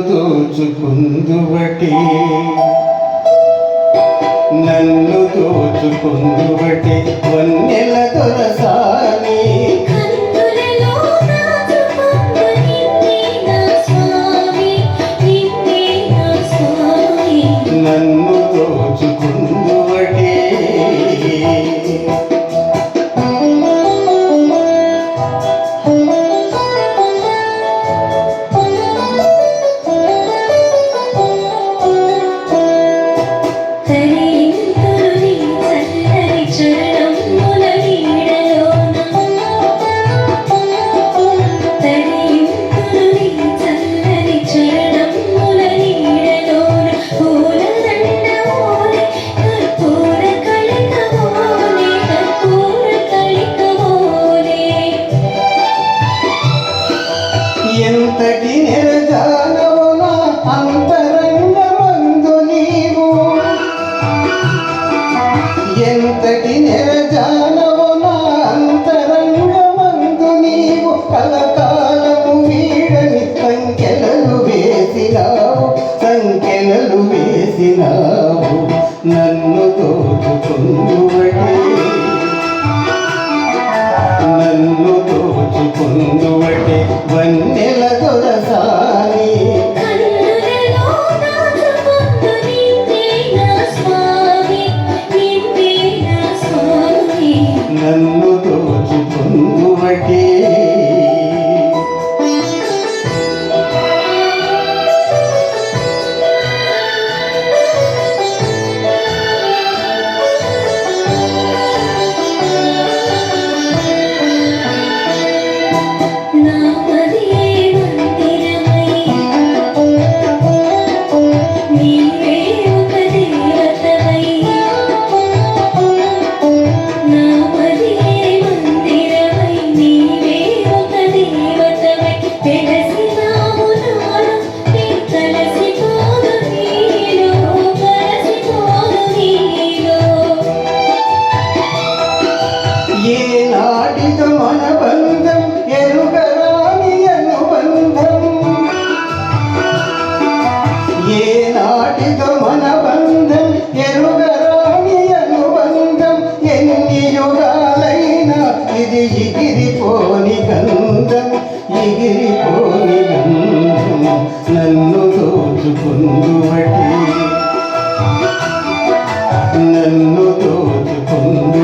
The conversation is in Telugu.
దోచుకుందువటి నన్ను దోచుకుందువటి వన్నెల దొరసాని నన్ను దోచుకుందువటి ఎంతటి నిరజానవు నా అంతరంగమందు నీవు ఎంతటి నిరజానవు నా అంతరంగమందు నీవు కలకాలము వీడని సంఖ్యలు వేసినావు నన్ను దోచుకుందువటి నన్ను దోచుకుందువటి వన్నెల దొరసాని నన్ను దోచుకుందువటి ఏనాటితో మన బంధం ఎరుగరాని అనుబంధం ఏనాటితో మన బంధం ఎరుగరాని అనుబంధం ఎన్ని యుగాలైనా ఇది ఎగిరిపోని గంధం నన్ను దోచుకుందువటి నన్ను దోచుకుందు